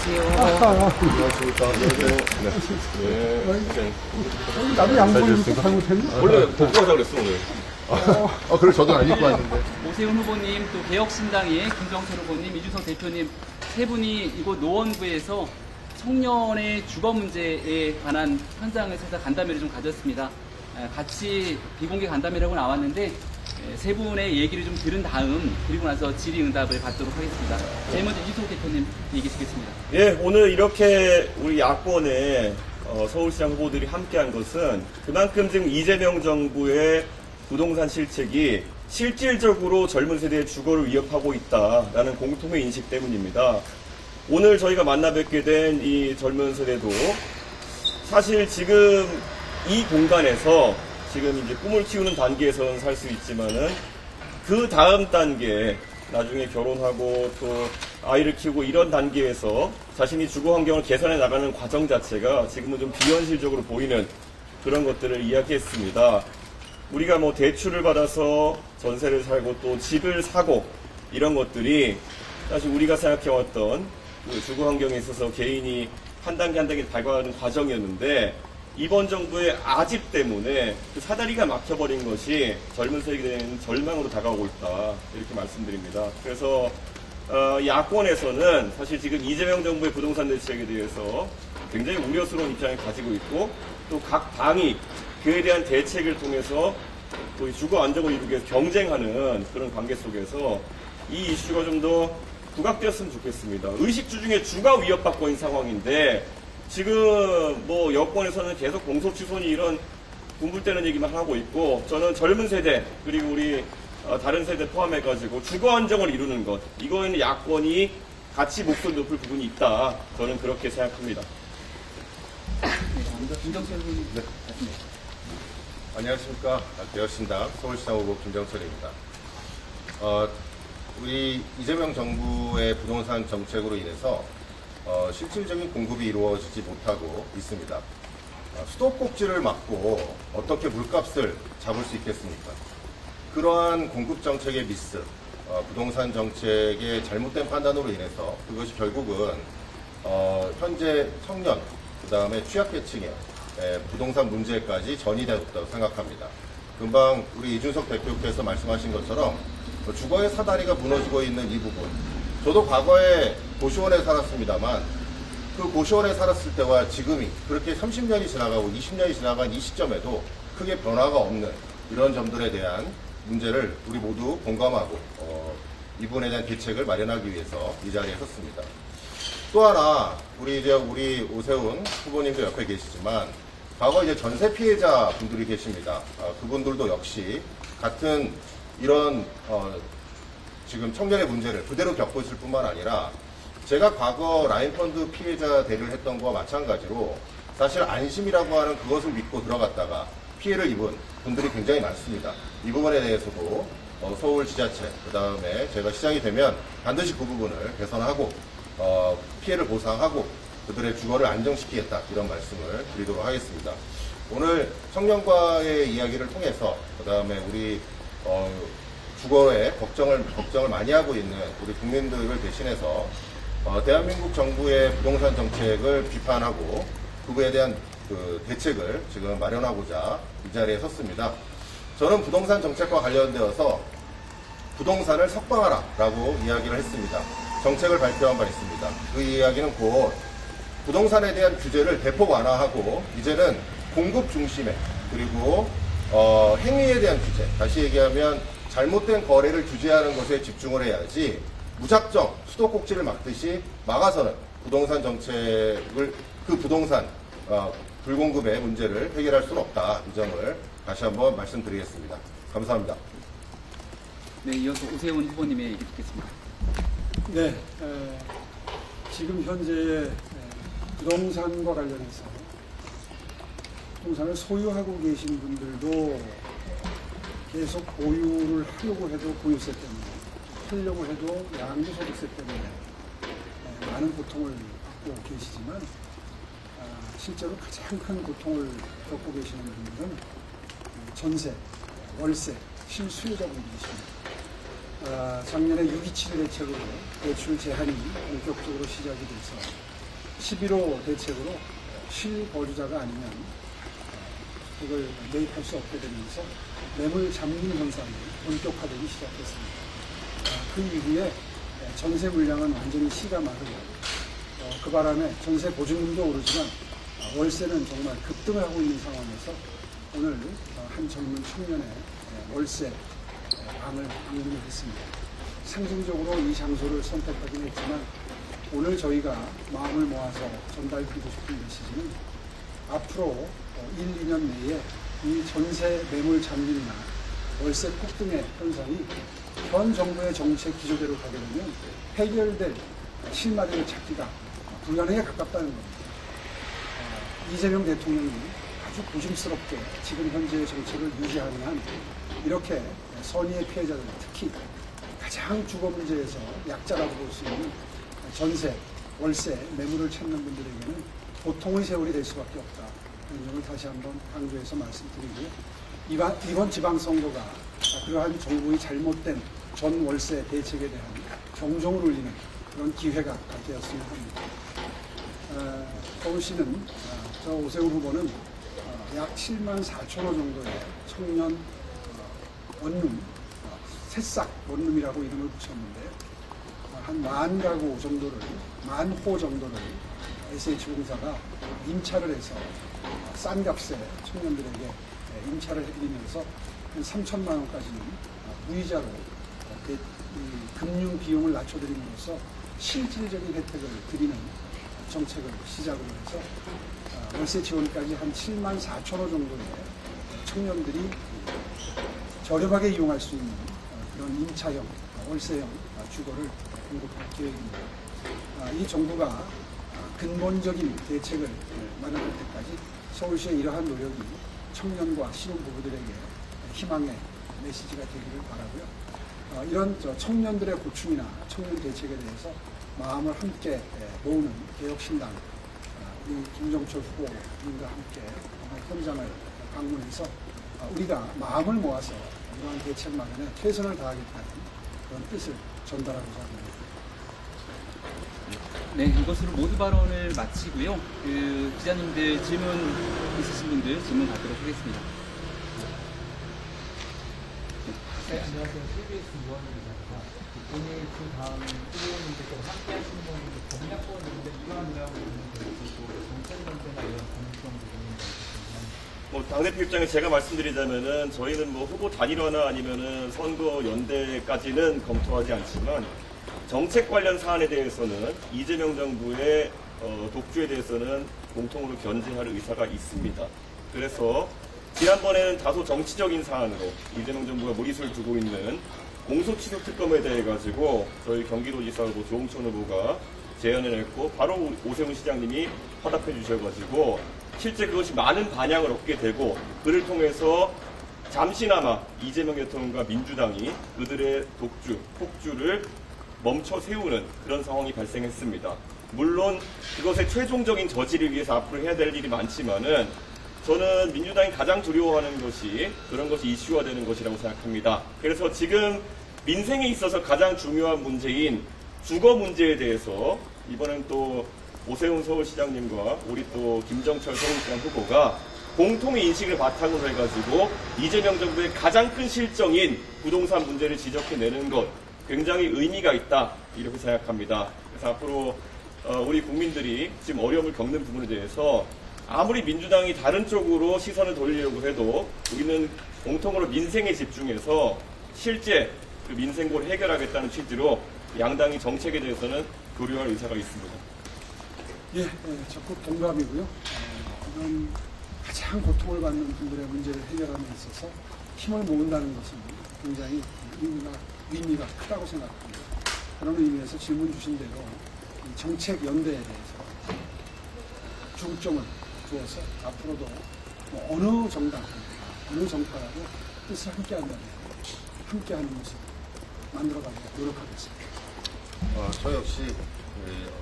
안녕하십니까. 나도 양말 입고 잘못했나? 원래 벗고 하자 그랬어, 오늘. 그래 저도 안 입고 왔는데. 오세훈 후보님, 또 개혁신당의 김정철 후보님, 이준석 대표님 세 분이 이곳 노원구에서 청년의 주거 문제에 관한 현장에서 간담회를 좀 가졌습니다. 같이 비공개 간담회라고 나왔는데 세 분의 얘기를 좀 들은 다음 그리고 나서 질의응답을 받도록 하겠습니다. 제일 먼저 이준석 대표님 얘기하시겠습니다. 예, 오늘 이렇게 우리 야권의 서울시장 후보들이 함께한 것은 그만큼 지금 이재명 정부의 부동산 실책이 실질적으로 젊은 세대의 주거를 위협하고 있다라는 공통의 인식 때문입니다. 오늘 저희가 만나 뵙게 된 이 젊은 세대도 사실 지금 이 공간에서 지금 이제 꿈을 키우는 단계에서는 살 수 있지만은 그 다음 단계 나중에 결혼하고 또 아이를 키우고 이런 단계에서 자신이 주거 환경을 개선해 나가는 과정 자체가 지금은 좀 비현실적으로 보이는 그런 것들을 이야기했습니다. 우리가 뭐 대출을 받아서 전세를 살고 또 집을 사고 이런 것들이 사실 우리가 생각해왔던 그 주거 환경에 있어서 개인이 한 단계 한 단계 밟아가는 과정이었는데 이번 정부의 아집 때문에 그 사다리가 막혀버린 것이 젊은 세대는 절망으로 다가오고 있다 이렇게 말씀드립니다. 그래서 야권에서는 사실 지금 이재명 정부의 부동산 대책에 대해서 굉장히 우려스러운 입장을 가지고 있고 또 각 당이 그에 대한 대책을 통해서 또 주거 안정을 이루기 위해서 경쟁하는 그런 관계 속에서 이 이슈가 좀 더 부각되었으면 좋겠습니다. 의식주 중에 주가 위협받고 있는 상황인데 지금 뭐 여권에서는 계속 공소취소니 이런 분불되는 얘기만 하고 있고 저는 젊은 세대 그리고 우리 다른 세대 포함해가지고 주거 안정을 이루는 것 이거에는 야권이 같이 목소리 높일 부분이 있다. 저는 그렇게 생각합니다. 김정철 후보님. 네. 안녕하십니까. 개혁신당 서울시장 후보 김정철입니다. 우리 이재명 정부의 부동산 정책으로 인해서 실질적인 공급이 이루어지지 못하고 있습니다. 수도꼭지를 막고 어떻게 물값을 잡을 수 있겠습니까? 그러한 공급 정책의 미스, 부동산 정책의 잘못된 판단으로 인해서 그것이 결국은 현재 청년, 그 다음에 취약계층의 부동산 문제까지 전이되었다고 생각합니다. 금방 우리 이준석 대표께서 말씀하신 것처럼 주거의 사다리가 무너지고 있는 이 부분, 저도 과거에 고시원에 살았습니다만 그 고시원에 살았을 때와 지금이 그렇게 30년이 지나가고 20년이 지나간 이 시점에도 크게 변화가 없는 이런 점들에 대한 문제를 우리 모두 공감하고 이 부분에 대한 대책을 마련하기 위해서 이 자리에 섰습니다. 또 하나 우리 오세훈 후보님도 옆에 계시지만 과거 이제 전세 피해자 분들이 계십니다. 그분들도 역시 같은 이런 지금 청년의 문제를 그대로 겪고 있을 뿐만 아니라 제가 과거 라인펀드 피해자 대리를 했던 거와 마찬가지로 사실 안심이라고 하는 그것을 믿고 들어갔다가 피해를 입은 분들이 굉장히 많습니다. 이 부분에 대해서도 서울 지자체 그 다음에 제가 시장이 되면 반드시 그 부분을 개선하고 피해를 보상하고 그들의 주거를 안정시키겠다 이런 말씀을 드리도록 하겠습니다. 오늘 청년과의 이야기를 통해서 그 다음에 우리 주거에 걱정을 많이 하고 있는 우리 국민들을 대신해서 대한민국 정부의 부동산 정책을 비판하고 그거에 대한 그 대책을 지금 마련하고자 이 자리에 섰습니다. 저는 부동산 정책과 관련되어서 부동산을 석방하라 라고 이야기를 했습니다. 정책을 발표한 바 있습니다. 그 이야기는 곧 부동산에 대한 규제를 대폭 완화하고 이제는 공급 중심의 그리고 행위에 대한 규제, 다시 얘기하면 잘못된 거래를 규제하는 것에 집중을 해야지 무작정 수도꼭지를 막듯이 막아서는 부동산 정책을 그 부동산 불공급의 문제를 해결할 수는 없다. 이 점을 다시 한번 말씀드리겠습니다. 감사합니다. 네, 이어서 오세훈 후보님의 얘기 듣겠습니다. 네, 지금 현재의 부동산과 관련해서 부동산을 소유하고 계신 분들도 계속 보유를 하려고 해도 보유세 때문에, 하려고 해도 양도소득세 때문에 많은 고통을 받고 계시지만 실제로 가장 큰 고통을 겪고 계시는 분들은 전세, 월세, 실수요자분들이십니다. 작년에 6.27 대책으로 대출 제한이 본격적으로 시작이 돼서 11호 대책으로 실거주자가 아니면 그걸 매입할 수 없게 되면서 매물 잠금 현상이 본격화되기 시작했습니다. 그 이후에 전세 물량은 완전히 씨가 마르고 그 바람에 전세 보증금도 오르지만 월세는 정말 급등을 하고 있는 상황에서 오늘 한 젊은 청년의 월세 방을 방문을 했습니다. 상징적으로 이 장소를 선택하긴 했지만 오늘 저희가 마음을 모아서 전달드리고 싶은 메시지는 앞으로 1, 2년 내에 이 전세 매물 잠금이나 월세 폭등의 현상이 현 정부의 정책 기조대로 가게 되면 해결될 실마리를 찾기가 불가능에 가깝다는 겁니다. 이재명 대통령이 아주 조심스럽게 지금 현재의 정책을 유지하는 한 이렇게 선의의 피해자들, 특히 가장 주거 문제에서 약자라고 볼 수 있는 전세, 월세, 매물을 찾는 분들에게는 고통의 세월이 될 수밖에 없다. 이 점을 다시 한번 강조해서 말씀드리고요. 이번 지방선거가 그러한 정부의 잘못된 전월세 대책에 대한 경종을 울리는 그런 기회가 되었으면 합니다. 서울시는 저 오세훈 후보는 약 7만 4천 호 정도의 청년 원룸, 새싹 원룸이라고 이름을 붙였는데 한 10,000가구 정도를, 10,000호 정도를 SH공사가 임차를 해서 싼 값에 청년들에게 임차를 해드리면서 한 3천만 원까지는 무이자로 금융 비용을 낮춰드림으로써 실질적인 혜택을 드리는 정책을 시작으로 해서 월세 지원까지 한 7만 4천 호 정도의 청년들이 저렴하게 이용할 수 있는 그런 임차형, 월세형 주거를 공급할 계획입니다. 이 정부가 근본적인 대책을 마련할 때까지 서울시의 이러한 노력이 청년과 신혼부부들에게 희망의 메시지가 되기를 바라고요. 이런 청년들의 고충이나 청년 대책에 대해서 마음을 함께 모으는 개혁신당 우리 김정철 후보님과 함께 현장을 방문해서 우리가 마음을 모아서 이러한 대책 마련에 최선을 다하겠다는 그런 뜻을 전달하고자 합니다. 네, 이것으로 모두 발언을 마치고요. 기자님들 질문 있으신 분들 질문 받도록 하겠습니다. 네, 안녕하세요. CBS 유원입니다. 오늘 그 다음 후보님께서 함께 하시는 건 공약권인데 이러한 있고 정책 문제나 이런 가능성 부분이 당대표 입장에 제가 말씀드리자면은 저희는 후보 단일화나 아니면은 선거 연대까지는 검토하지 않지만 정책 관련 사안에 대해서는 이재명 정부의 독주에 대해서는 공통으로 견제할 의사가 있습니다. 그래서 지난번에는 다소 정치적인 사안으로 이재명 정부가 무리수를 두고 있는 공소취소 특검에 대해 가지고 저희 경기도지사 후보 조홍천 후보가 제안을 했고 바로 오세훈 시장님이 화답해 주셔가지고 실제 그것이 많은 반향을 얻게 되고 그를 통해서 잠시나마 이재명 대통령과 민주당이 그들의 독주, 폭주를 멈춰 세우는 그런 상황이 발생했습니다. 물론 그것의 최종적인 저지를 위해서 앞으로 해야 될 일이 많지만은 저는 민주당이 가장 두려워하는 것이 그런 것이 이슈화되는 것이라고 생각합니다. 그래서 지금 민생에 있어서 가장 중요한 문제인 주거 문제에 대해서 이번엔 또 오세훈 서울시장님과 우리 또 김정철 서울시장 후보가 공통의 인식을 바탕으로 해가지고 이재명 정부의 가장 큰 실정인 부동산 문제를 지적해내는 것 굉장히 의미가 있다 이렇게 생각합니다. 그래서 앞으로 우리 국민들이 지금 어려움을 겪는 부분에 대해서 아무리 민주당이 다른 쪽으로 시선을 돌리려고 해도 우리는 공통으로 민생에 집중해서 실제 그 민생고를 해결하겠다는 취지로 양당이 정책에 대해서는 교류할 의사가 있습니다. 예, 적극 동감이고요. 이런 가장 고통을 받는 분들의 문제를 해결하는 데 있어서 힘을 모은다는 것은 굉장히 의미가 크다고 생각합니다. 그런 의미에서 질문 주신 대로 이 정책 연대에 대해서 중점을 두어서 앞으로도 어느 정당, 어느 정파라도 뜻을 함께한다면 함께하는 모습 만들어가려고 노력하겠습니다. 저 역시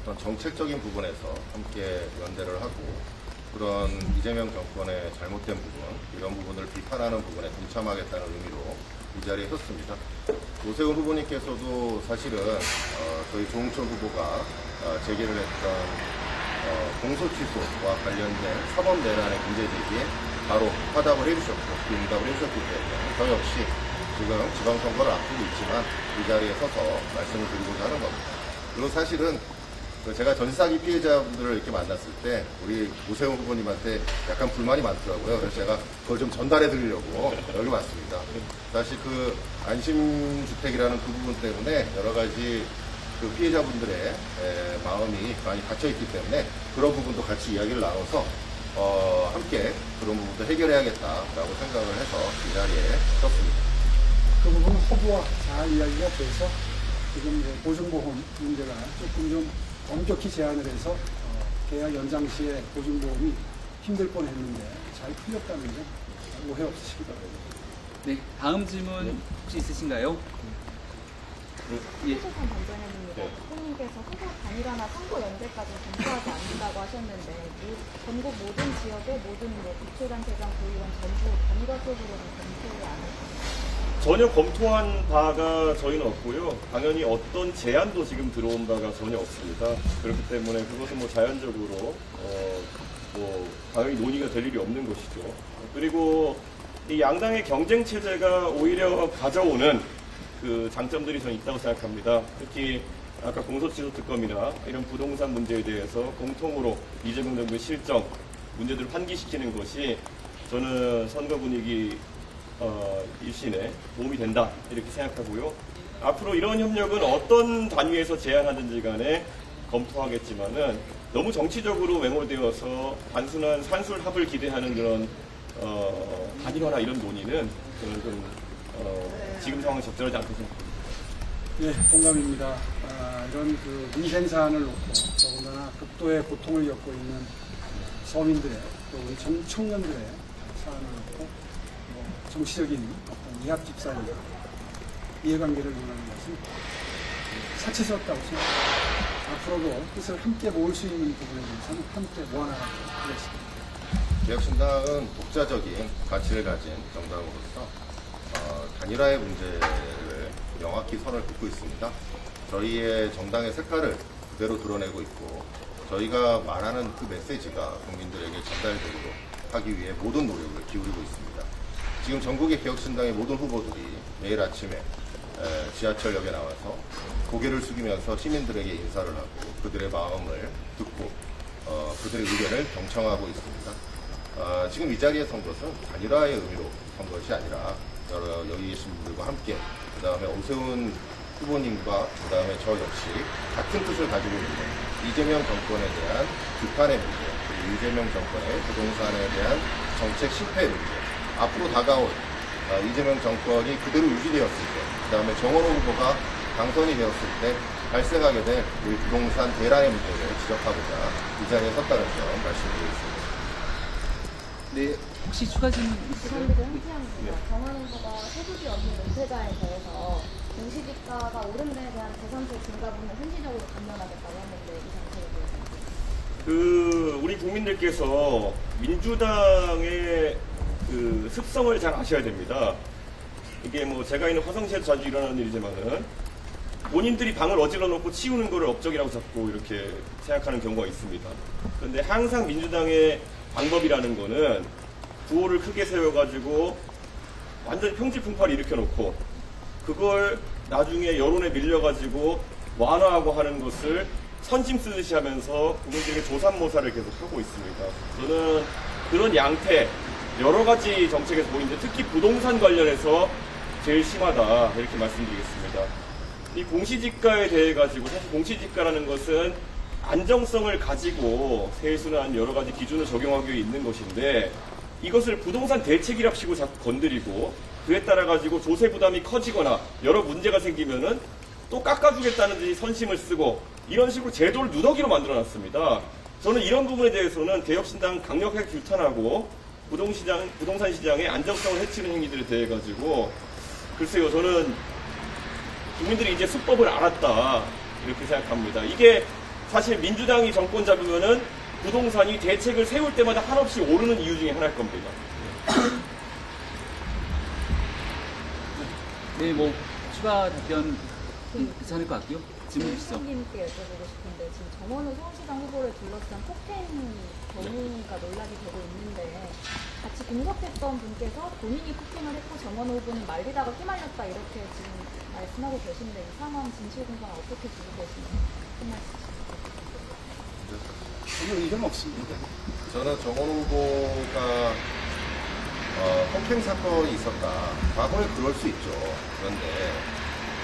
어떤 정책적인 부분에서 함께 연대를 하고 그런 이재명 정권의 잘못된 부분, 이런 부분을 비판하는 부분에 동참하겠다는 의미로 이 자리에 섰습니다. 오세훈 후보님께서도 사실은 저희 조홍천 후보가 제기를 했던 공소 취소와 관련된 사법 내란의 문제 제기에 바로 화답을 해주셨고 그 응답을 해주셨기 때문에 저 역시 지금 지방선거를 앞두고 있지만 이 자리에 서서 말씀을 드리고자 하는 겁니다. 그리고 사실은 제가 전사기 피해자분들을 이렇게 만났을 때 우리 오세훈 후보님한테 약간 불만이 많더라고요. 그래서 제가 그걸 좀 전달해 드리려고 여기 왔습니다. 사실 그 안심주택이라는 그 부분 때문에 여러 가지 그 피해자분들의 마음이 많이 닫혀있기 때문에 그런 부분도 같이 이야기를 나눠서 함께 그런 부분도 해결해야겠다라고 생각을 해서 이 자리에 섰습니다. 그 부분은 허브와 잘 이야기가 돼서 지금 이제 보증보험 문제가 조금 좀 엄격히 제한을 해서 계약 연장 시에 보증보험이 힘들 뻔했는데 잘 풀렸다는 점 오해 없으시기 바랍니다. 네, 다음 질문 혹시 있으신가요? 예. 최소한 단장님입니다. 네. 대표님께서 후보 단일화나 선거 연대까지 검토하지 않는다고 하셨는데 전국 모든 지역의 모든 기초단체장 구의원 전부 단일화 쪽으로는 검토를 안 했습니다. 전혀 검토한 바가 저희는 없고요. 당연히 어떤 제안도 지금 들어온 바가 전혀 없습니다. 그렇기 때문에 그것은 뭐 자연적으로 당연히 논의가 될 일이 없는 것이죠. 그리고 이 양당의 경쟁 체제가 오히려 가져오는 그 장점들이 저는 있다고 생각합니다. 특히 아까 공소취소 특검이나 이런 부동산 문제에 대해서 공통으로 이재명 정부의 실정 문제들을 환기시키는 것이 저는 선거 분위기 일신에 도움이 된다 이렇게 생각하고요. 앞으로 이런 협력은 어떤 단위에서 제안하든지 간에 검토하겠지만은 너무 정치적으로 맹호되어서 단순한 산술합을 기대하는 그런 단일화나 이런 논의는 저는 좀 지금 상황에 적절하지 않다고 생각합니다. 네, 공감입니다. 이런 그 민생 사안을 놓고 더군다나 극도의 고통을 겪고 있는 서민들의 또 우리 청년들의 사안을 놓고 정치적인 어떤 이합 집산이나 이해관계를 논하는 것은 사치스럽다고 생각합니다. 앞으로도 뜻을 함께 모을 수 있는 부분에 대해서는 함께 모아나가도록 하겠습니다. 개혁신당은 독자적인 가치를 가진 정당으로서 단일화의 문제를 명확히 선을 긋고 있습니다. 저희의 정당의 색깔을 그대로 드러내고 있고 저희가 말하는 그 메시지가 국민들에게 전달되도록 하기 위해 모든 노력을 기울이고 있습니다. 지금 전국의 개혁신당의 모든 후보들이 매일 아침에 지하철역에 나와서 고개를 숙이면서 시민들에게 인사를 하고 그들의 마음을 듣고 그들의 의견을 경청하고 있습니다. 지금 이 자리에 선 것은 단일화의 의미로 선 것이 아니라 여기 계신 분들과 함께 그 다음에 오세훈 후보님과 그 다음에 저 역시 같은 뜻을 가지고 있는 이재명 정권에 대한 비판의 문제, 그리고 이재명 정권의 부동산에 대한 정책 실패의 문제, 앞으로 다가올 이재명 정권이 그대로 유지되었을 때, 그 다음에 정원호 후보가 당선이 되었을 때 발생하게 될 우리 부동산 대란의 문제를 지적하고자 이 자리에 섰다는 점 말씀드리겠습니다. 네, 혹시 추가 질문 있으세요? 부산대교 현지양입니다. 정원 후보가 세부지 없는 은퇴자에 대해서 공시지가가 오른 데에 대한 재산세 증가분을 현지적으로 감면하겠다고 했는데 이 정책에 대해서 우리 국민들께서 민주당의 그 습성을 잘 아셔야 됩니다. 이게 뭐 제가 있는 화성시에서 자주 일어나는 일이지만은 본인들이 방을 어질러 놓고 치우는 거를 업적이라고 자꾸 이렇게 생각하는 경우가 있습니다. 그런데 항상 민주당의 방법이라는 거는 구호를 크게 세워가지고 완전히 평지풍파를 일으켜놓고 그걸 나중에 여론에 밀려가지고 완화하고 하는 것을 선심 쓰듯이 하면서 국민들에게 조삼모사를 계속 하고 있습니다. 저는 그런 양태 여러 가지 정책에서 보이는데 특히 부동산 관련해서 제일 심하다 이렇게 말씀드리겠습니다. 이 공시지가에 대해 가지고 사실 공시지가라는 것은 안정성을 가지고 세수나 여러 가지 기준을 적용하기 위해 있는 것인데 이것을 부동산 대책이랍시고 자꾸 건드리고 그에 따라 가지고 조세 부담이 커지거나 여러 문제가 생기면은 또 깎아주겠다는 듯이 선심을 쓰고 이런 식으로 제도를 누더기로 만들어놨습니다. 저는 이런 부분에 대해서는 개혁신당 강력하게 규탄하고 부동산 시장의 안정성을 해치는 행위들에 대해 가지고 글쎄요, 저는 국민들이 이제 수법을 알았다 이렇게 생각합니다. 이게 사실 민주당이 정권 잡으면은 부동산이 대책을 세울 때마다 한없이 오르는 이유 중에 하나일 겁니다. 네, 뭐 추가 답변 괜찮을 것 같고요. 질문 주시죠. 님께 여쭤보고 싶은데 지금 정원우 서울시장 후보를 둘러싼 폭행 경위가 논란이 되고 있는데 같이 공격했던 분께서 본인이 폭행을 했고 정원우 후보는 말리다가 휘말렸다 이렇게 지금 말씀하고 계신데 이 상황 진실 공방 어떻게 보고 계신지 한 말씀 전혀 의견 없습니다. 저는 정원 후보가 폭행 사건이 있었다. 과거에 그럴 수 있죠. 그런데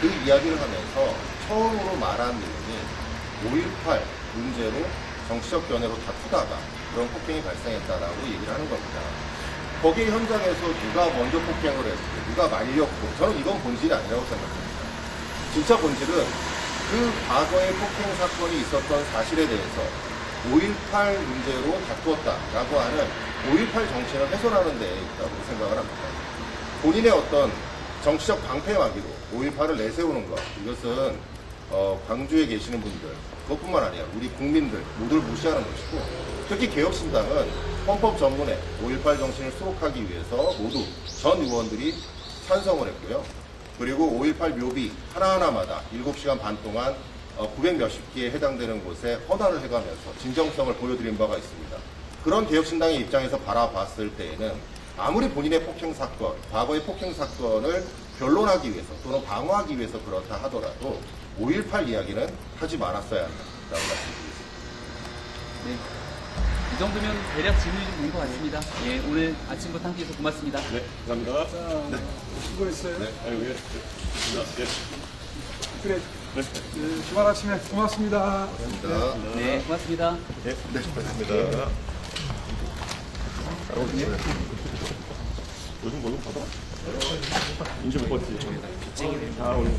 그 이야기를 하면서 처음으로 말한 내용이 5.18 문제로 정치적 견해로 다투다가 그런 폭행이 발생했다라고 얘기를 하는 겁니다. 거기 현장에서 누가 먼저 폭행을 했고 누가 말렸고 저는 이건 본질이 아니라고 생각합니다. 진짜 본질은 그 과거의 폭행 사건이 있었던 사실에 대해서 5.18 문제로 다투었다라고 하는 5.18 정신을 훼손하는 데 있다고 생각을 합니다. 본인의 어떤 정치적 방패막이로 5.18을 내세우는 것, 이것은 광주에 계시는 분들, 그것뿐만 아니라 우리 국민들 모두를 무시하는 것이고, 특히 개혁신당은 헌법 전문에 5.18 정신을 수록하기 위해서 모두 전 의원들이 찬성을 했고요. 그리고 5.18 묘비 하나하나마다 7시간 반 동안 900 몇십 개에 해당되는 곳에 헌화를 해가면서 진정성을 보여드린 바가 있습니다. 그런 개혁신당의 입장에서 바라봤을 때에는 아무리 본인의 폭행 사건, 과거의 폭행 사건을 변론하기 위해서 또는 방어하기 위해서 그렇다 하더라도 5.18 이야기는 하지 말았어야 한다고 말씀드리겠습니다. 네. 이 정도면 대략 질문이 좀 된 것 같습니다. 예, 오늘 아침부터 함께 해주셔서 고맙습니다. 네, 감사합니다. 자, 수고했어요. 네. 아이고, 예. 그래. 주말 아침에 고맙습니다. 감사합니다. 네, 고맙습니다. 네, 고맙습니다. 요즘 뭐좀 받아? 인제 못 봤지? 아, 오늘.